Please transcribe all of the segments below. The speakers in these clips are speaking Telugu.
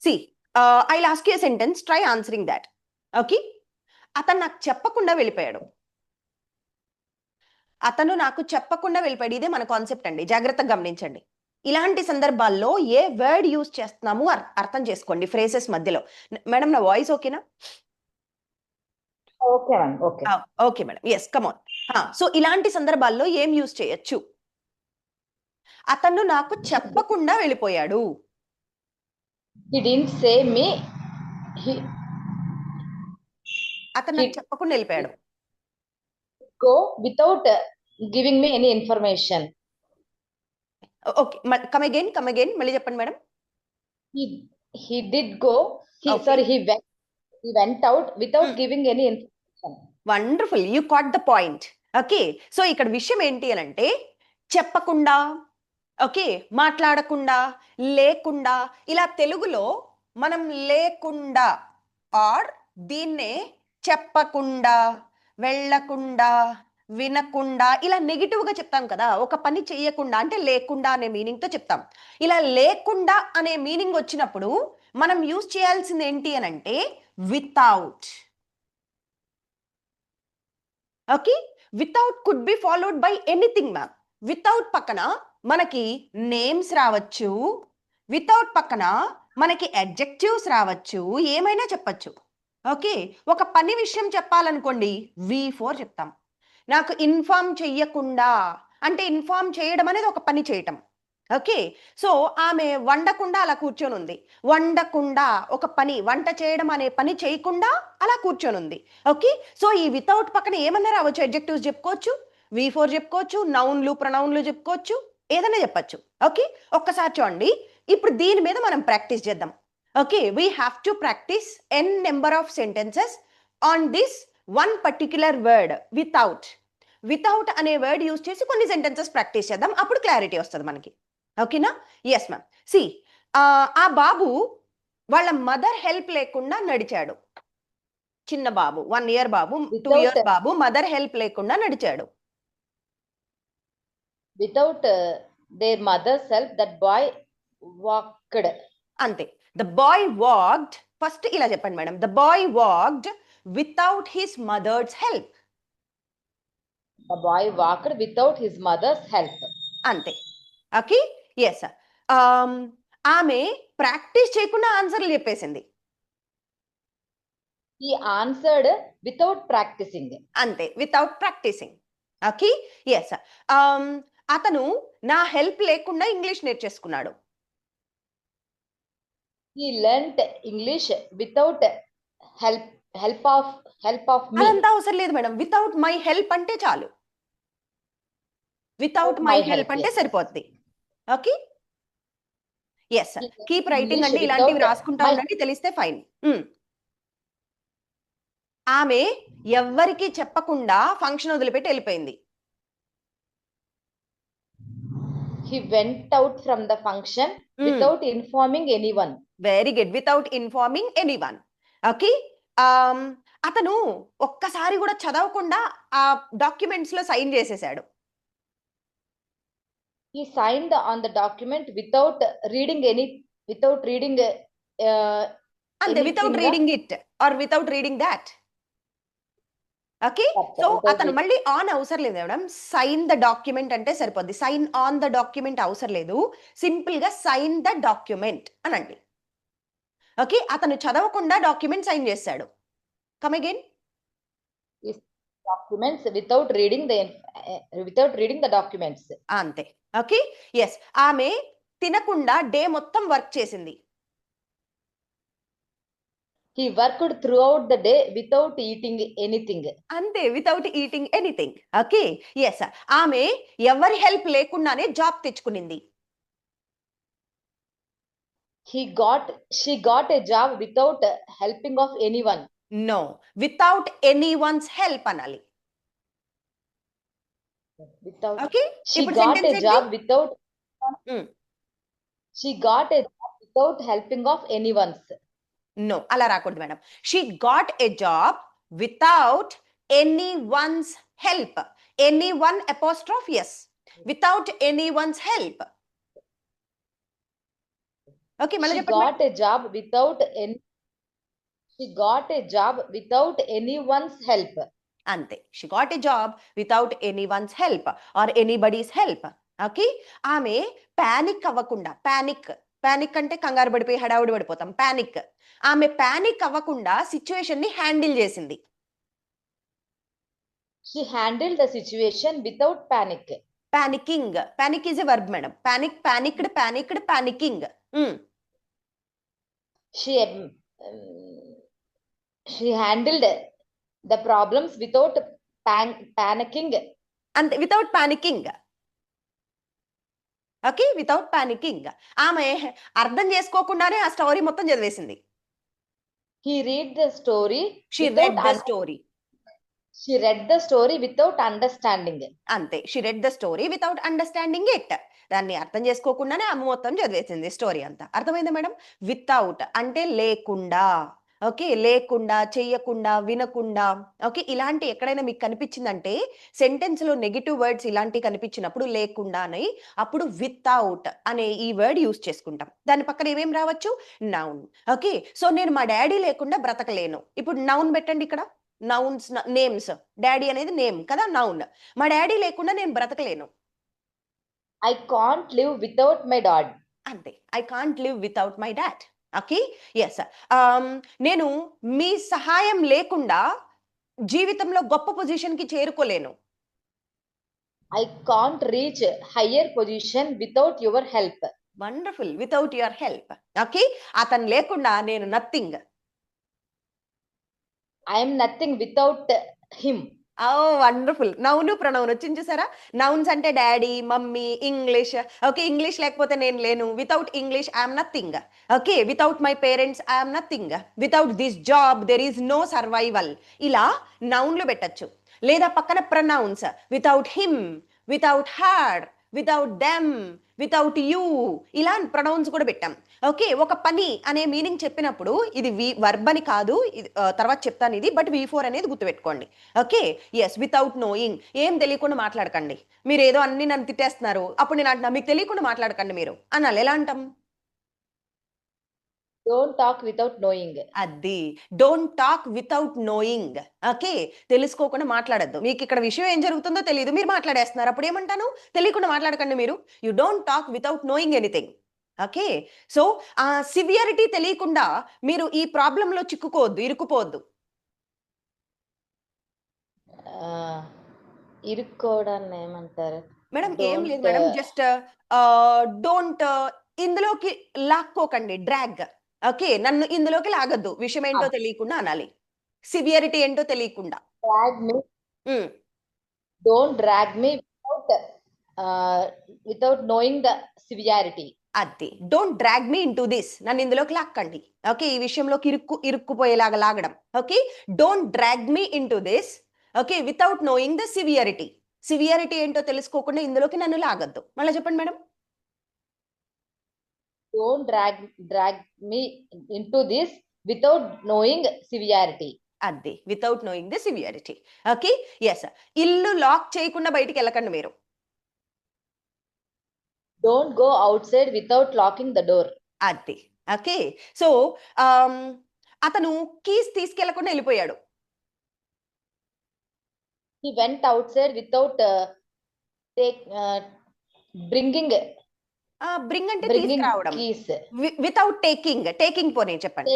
C I lost you sentence, try answering that. Okay, అతను నాకు చెప్పకుండా వెళ్ళిపోయాడు. అతను నాకు చెప్పకుండా వెళ్ళిపోయాడు, ఇదే మన కాన్సెప్ట్ అండి, జాగ్రత్తగా గమనించండి. ఇలాంటి సందర్భాల్లో ఏ వర్డ్ యూజ్ చేస్తున్నాము అర్థం చేసుకోండి ఫ్రేసెస్ మధ్యలో. మేడం నా వాయిస్ ఓకేనా? Okay ma'am, okay. Okay madam, yes come on. So ఇలాంటి సందర్భాల్లో ఏం యూజ్ చేయొచ్చు? అతను నాకు చెప్పకుండా వెళ్ళిపోయాడు. He didn't say me. అతను నాకు చెప్పకుండా వెళ్ళిపోయాడు. Go without giving me any information. Okay, come again మళ్ళీ చెప్పండి madam. He did go. He went out without giving any information. Wonderful, you caught the point. Okay, so ఇక్కడ విషయం ఏంటి అని అంటే, చెప్పకుండా, ఓకే, మాట్లాడకుండా, లేకుండా. ఇలా తెలుగులో మనం లేకుండా ఆర్ దీన్నే చెప్పకుండా, వెళ్ళకుండా, వినకుండా ఇలా నెగిటివ్ గా చెప్తాం కదా. ఒక పని చెయ్యకుండా అంటే లేకుండా అనే మీనింగ్ తో చెప్తాం. ఇలా లేకుండా అనే మీనింగ్ వచ్చినప్పుడు మనం యూజ్ చేయాల్సింది ఏంటి అని అంటే without. Okay, without could be followed by anything ma'am. Without పక్కన మనకి నేమ్స్ రావచ్చు, వితౌట్ పక్కన మనకి అడ్జెక్టివ్స్ రావచ్చు, ఏమైనా చెప్పచ్చు. ఓకే, ఒక పని విషయం చెప్పాలనుకోండి V4 చెప్తాం. నాకు ఇన్ఫార్మ్ చెయ్యకుండా అంటే ఇన్ఫార్మ్ చేయడం అనేది ఒక పని చేయటం. ఓకే, సో ఆమె వండకుండా అలా కూర్చొని ఉంది. వండకుండా ఒక పని, వంట చేయడం అనే పని చేయకుండా అలా కూర్చొని ఉంది. ఓకే, సో ఈ వితౌట్ పక్కన ఏమన్నా రావచ్చు, అడ్జెక్టివ్స్ చెప్పుకోవచ్చు, V4 చెప్పుకోవచ్చు, నౌన్లు ప్రొనౌన్లు చెప్పుకోవచ్చు, ఏదైనా చెప్పచ్చు. ఓకే, ఒక్కసారి చూడండి, ఇప్పుడు దీని మీద మనం ప్రాక్టీస్ చేద్దాం. Okay, we have to practice n number of sentences on this one particular word without. Without అనే వర్డ్ యూజ్ చేసి కొన్ని సెంటెన్సెస్ ప్రాక్టీస్ చేద్దాం, అప్పుడు క్లారిటీ వస్తుంది మనకి. ఓకేనా? Yes ma'am. సి, ఆ బాబు వాళ్ళ మదర్ హెల్ప్ లేకుండా నడిచాడు. చిన్న బాబు, 1 year బాబు, 2 years బాబు మదర్ హెల్ప్ లేకుండా నడిచాడు. Without their mother's help, that boy walked. అంతే, ద బాయ్ వాక్డ్. ఫస్ట్ ఇలా చెప్పండి madam, the boy walked without his mother's help. The boy walked without his mother's help. అంతే. Okay, yes. ఆమె ప్రాక్టీస్ చేయకుండా ఆన్సర్లు చెప్పేసింది. He answered without practicing. అంతే, వితౌట్ ప్రాక్టీసింగ్. Okay, yes. అతను నా హెల్ప్ లేకుండా ఇంగ్లీష్ నేర్చేసుకున్నాడు. He learnt English without help of me. అదంతా అవసరం లేదు మేడం, వితౌట్ మై హెల్ప్ అంటే చాలు. వితౌట్ మై హెల్ప్ అంటే సరిపోద్ది. Okay, yes. కీప్ రైటింగ్ అండి, ఇలాంటివి రాసుకుంటా ఉండండి, తెలిస్తే ఫైన్. ఆమె ఎవ్వరికి చెప్పకుండా ఫంక్షన్ వదిలిపెట్టి వెళ్ళిపోయింది. He went out from the function without informing anyone. Very good, without informing anyone. Okay, అతను ఒక్కసారి కూడా చదవకుండా ఆ డాక్యుమెంట్స్ లో సైన్ చేసేసాడు. He signed on the document without reading అంతే, without reading it or without reading that. Okay, so అతను మళ్ళీ ఆన్ అవసరం లేదు మేడం, సైన్ ద డాక్యుమెంట్ అంటే సరిపోద్ది. సైన్ ఆన్ ద డాక్యుమెంట్ అవసరం లేదు, సింపుల్ గా సైన్ ద డాక్యుమెంట్ అనండి. ఓకే, అతను చదవకుండా డాక్యుమెంట్ సైన్ చేశాడు. Come again. Documents without reading the documents. అంతే. Okay, yes. ఆమె తినకుండా డే మొత్తం వర్క్ చేసింది. He worked throughout the day without eating anything. అంతే, without eating anything. Okay, yes. ఆమె ఎవరి హెల్ప్ లేకుండానే జాబ్ తెచ్చుకునింది. She got a job without helping of anyone. No, without anyone's help అనాలి. Without. Okay, She got a job without. She got a job without helping of anyone's. No, అలా రాకూడదు madam. She got a job without anyone's help. Anyone apostrophe yes. Without anyone's help. Okay, మళ్ళీ She చెప్పండి madam. got a job without any. She got a job without anyone's help. అంతే, she got a job without any once help or anybody's help. Okay, ఆమె పానిక్ అవ్వకుండా, పానిక్ అంటే కంగారు పడిపోయి హడావుడి పడిపోతాం, పానిక్, ఆమె పానిక్ అవ్వకుండా సిచ్యువేషన్ ని హ్యాండిల్ చేసింది. She handled the situation without panic. Panic is a verb madam. Panicked, panicking. She handled the problems without panicking. అంతే, without panicking. Okay, without panicking. ఆమె అర్థం చేసుకోకుండానే ఆ స్టోరీ మొత్తం చదివేసింది. He read the story. She read the story. She read the story without understanding. అంతే, she read the story without understanding it. దాన్ని అర్థం చేసుకోకుండానే ఆమె మొత్తం చదివేసింది స్టోరీ అంతా. అర్థమైందా మేడం? వితౌట్ అంటే లేకుండా. ఓకే, లేకుండా, చెయ్యకుండా, వినకుండా. ఓకే, ఇలాంటి ఎక్కడైనా మీకు కనిపించిందంటే సెంటెన్స్ లో నెగిటివ్ వర్డ్స్ ఇలాంటివి కనిపించినప్పుడు లేకుండా అని, అప్పుడు వితౌట్ అనే ఈ వర్డ్ యూస్ చేసుకుంటాం. దాని పక్కన ఏమేం రావచ్చు? నౌన్. ఓకే, సో నేను మా డాడీ లేకుండా బ్రతకలేను. ఇప్పుడు నౌన్ పెట్టండి ఇక్కడ. Nouns, names. డాడీ అనేది నేమ్ కదా, నౌన్. మా డాడీ లేకుండా నేను బ్రతకలేను. I can't live without my dad. అంతే, I can't live without my dad. Okay, yes. నేను మీ సహాయం లేకుండా జీవితంలో గొప్ప పొజిషన్ కి చేరుకోలేను. I can't reach higher position without your help. Wonderful, without your help. Okay, అతను లేకుండా నేను nothing. I am nothing without him. Oh wonderful. Noun, pronoun వచ్చింది చూసారా? నౌన్స్ అంటే daddy, mummy, English. Okay, English లేకపోతే నేను లేను. Without English I'm nothing. Okay, without my parents I'm nothing. Without this job there is no survival. ఇలా నౌన్లు పెట్టచ్చు. లేదా పక్కన pronouns, without him, without her, without them, without you, ఇలా ప్రొనౌన్స్ కూడా పెట్టాం. ఓకే, ఒక పని అనే మీనింగ్ చెప్పినప్పుడు ఇది వర్బ్ అని కాదు, తర్వాత చెప్తాను ఇది, బట్ V4 అనేది గుర్తుపెట్టుకోండి. Okay, yes, without knowing. ఏం తెలియకుండా మాట్లాడకండి. మీరు ఏదో అన్ని నన్ను తిట్టేస్తున్నారు, అప్పుడు నేను అంటున్నా మీకు తెలియకుండా మాట్లాడకండి మీరు అనాలి. ఎలా అంటాం? Don't talk without knowing. అది, don't talk without knowing. Okay, తెలుసుకోకుండా మాట్లాడద్దు. మీకు ఇక్కడ విషయం ఏం జరుగుతుందో తెలియదు, మీరు మాట్లాడేస్తున్నారు, అప్పుడు ఏమంటాను? తెలియకుండా మాట్లాడకండి మీరు. You don't talk without knowing anything. Okay, so ఆ సివియరిటీ తెలియకుండా మీరు ఈ ప్రాబ్లంలో చిక్కుకోవద్దు, ఇరుక్కుపోవద్దు. ఇరుక్కోవడాన్ని ఏమంటారు మేడం? ఏం లేదు మేడం, జస్ట్ డోంట్ ఇందులోకి లాక్కోకండి, డ్రాగ్. ఓకే, నన్ను ఇందులోకి లాగద్దు, విషయం ఏంటో తెలియకుండా అనాలి, సివియరిటీ ఏంటో తెలియకుండా. Drag me, don't drag me without knowing the severity. అది, don't drag me into this, నన్ను ఇందులోకి లాక్కండి. ఓకే, ఈ విషయంలోకి ఇరుక్కుపోయేలాగా లాగడం. Okay, don't drag me into this. Okay, without knowing the severity. Severity ఏంటో తెలుసుకోకుండా ఇందులోకి నన్ను లాగద్దు. మళ్ళీ చెప్పండి madam. Don't drag me into this without knowing severity. అది, without knowing the severity. Okay, yes. ఇల్లు లాక్ చేయకుండా బయటికి వెళ్ళకండి మీరు. Don't go outside without locking the door. అది, ఓకే. సో అతను కీస్ తీసుకెళ్లకుండా వెళ్ళిపోయాడు. He went outside without bringing. Bring అంటే తీసుకురావడం. వితౌట్ టేకింగ్ పోనీ చెప్పండి.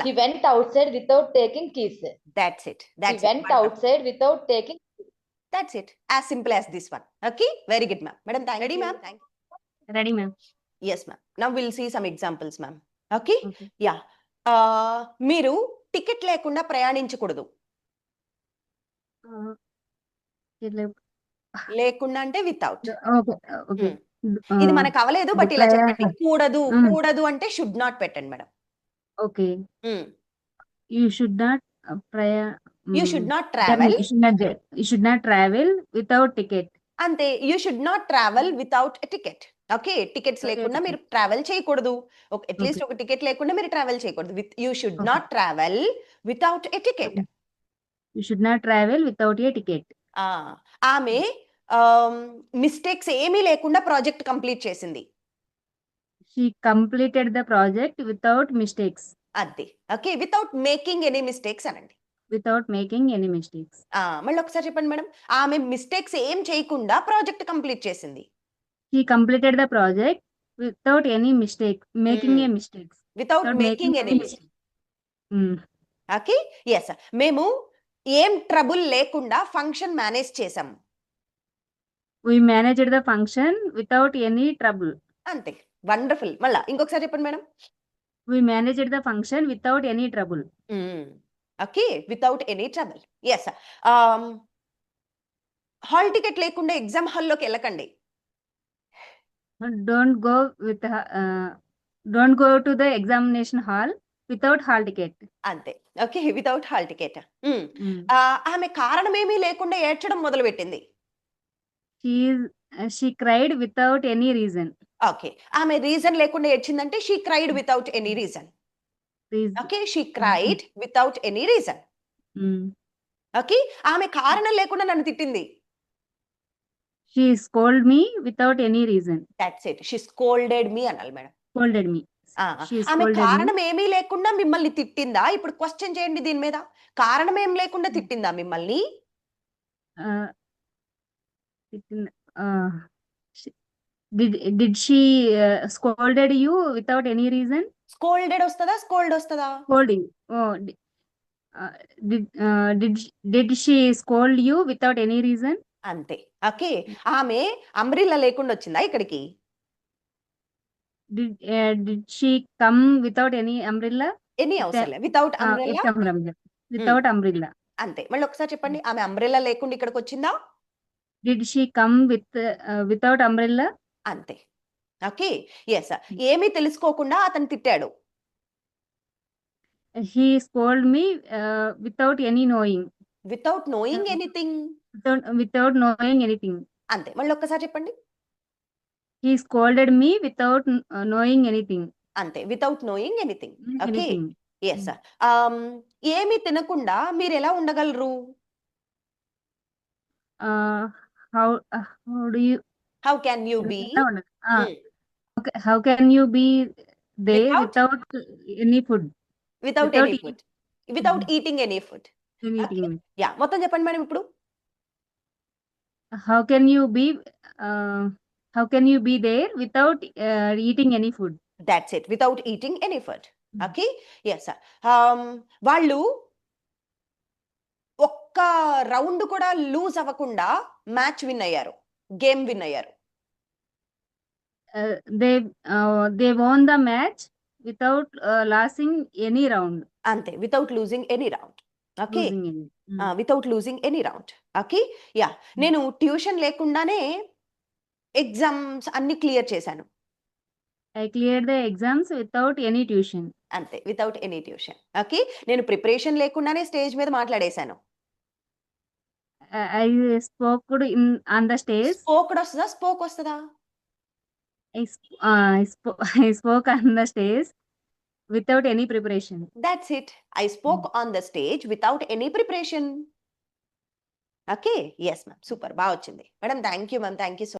He went outside without taking keys. That's it. He went outside without taking. That's it. As simple as this one. Okay, very good ma'am. Madam, ready ma'am? Ready ma'am. Yes ma'am. Now we'll see some examples ma'am. Okay? Yeah. మీరు టికెట్ లేకుండా ప్రయాణించకూడదు. లేకుండా అంటే వితౌట్. ఇది మనకు అవలేదు, బట్ ఇలా చెప్పండి. కూడదు అంటే షుడ్ నాట్ పెట్టండి madam. Okay, you should not you should not travel. You should not travel without ticket. అంతే, you should not travel without ticket. Okay, tickets లేకుండా మీరు ట్రావెల్ చేయకూడదు. అట్లీస్ట్ ఒక టికెట్ లేకుండా మీరు ట్రావెల్ చేయకూడదు. You should not travel without a ticket. You should not travel without a ticket. ఆమె మిస్టేక్స్ ఏమీ లేకుండా ప్రాజెక్ట్ కంప్లీట్ చేసింది. She completed the project without mistakes. అది. Okay. Without making any mistakes అనండి. Without making any mistakes. మళ్ళీ ఒకసారి చెప్పండి మేడం. ఆమె మిస్టేక్స్ ఏం చేయకుండా ప్రాజెక్ట్ కంప్లీట్ చేసింది. She completed the project without any mistake, making a mistakes. Without Without making making any any mistake. Mm. Okay. Yes. మేము ఏం ట్రబుల్ లేకుండా ఫంక్షన్ మేనేజ్ చేసాం. We managed the function without any trouble. అంతే. వండర్ఫుల్. మళ్ళా ఇంకొకసారి చెప్పండి madam. We managed the function without any trouble. Okay. Without any trouble. Yes. Hall ticket లేకుండా ఎగ్జామ్ హాల్లోకి వెళ్ళకండి. Don't go with don't go to the examination hall without hall ticket. అంతే. Okay. Without hall ticket. Mm. ఆమె కారణమేమీ లేకుండా ఏడ్చడం మొదలుపెట్టింది. She cried without any reason. Okay. ఆమె రీజన్ లేకుండా ఏడ్చిందంటే she cried without any reason. Okay. She cried without any reason. Mm. Okay. ఆమె కారణం లేకుండా నన్ను తిట్టింది. She scolded me without any reason. That's it. She scolded me అనాలి మేడం. Scolded me. She ఆమె scolded me. కారణం ఏమీ లేకుండా మిమ్మల్ని తిట్టిందా? ఇప్పుడు క్వశ్చన్ చేయండి దీని మీద. కారణం ఏం లేకుండా తిట్టిందా మిమ్మల్ని? She- Did she scolded you without any reason? Scolded వస్తుందా? స్కోల్డ్ వస్తుందా? Scolding. Oh, did she scold you without any reason? అంతే. ఓకే. ఆమె అంబ్రిల్లా లేకుండా వచ్చిందా ఇక్కడికి? Did she come without any umbrella? Any అవసరం లేదు. Without umbrella. Umbrella. Without umbrella. అంతే. మళ్ళీ ఒకసారి చెప్పండి. ఆమె అంబ్రెల్లా లేకుండా ఇక్కడికి వచ్చిందా? Did she come without umbrella? అంతే. ఓకే. ఎస్. ఏమీ తెలుసుకోకుండా అతను తిట్టాడు. He scolded me without any knowing. Without knowing anything. Without knowing anything. అంతే. మళ్ళీ ఒక్కసారి చెప్పండి. He scolded me without knowing anything. అంతే. Without knowing anything. Okay. Anything. Yes. ఏమీ తినకుండా మీరు ఎలా ఉండగలరు? How do you how can you be? how can you be there Without? without any food? Without Without any food. Without eating any food. Anything. Yeah. మొత్తం చెప్పండి మేడం ఇప్పుడు. How can you be there without eating any food? That's it. Without eating any food. Okay. Yes. వాళ్ళు ఒక్క రౌండ్ కూడా లూజ్ అవ్వకుండా మ్యాచ్ విన్ అయ్యారు. గేమ్ విన్ అయ్యారు. They won the match without losing any round. అంతే. Without losing any round. Okay. Losing any. Without losing any round. Okay. Yeah. నేను ట్యూషన్ లేకుండానే ఎగ్జామ్స్ అన్ని క్లియర్ చేశాను. I cleared the exams without any tuition. అంతే. Without any tuition. ఓకే. నేను ప్రిపరేషన్ లేకుండానే స్టేజ్ మీద మాట్లాడేశాను. I spoke on the stage. Spoke వస్తుందా? స్పోక్ వస్తుందా? I spoke on the stage without any preparation. That's it. I spoke on the stage without any preparation. Okay. Yes ma'am. Super. బాగా వచ్చింది madam. Thank you ma'am. Thank you so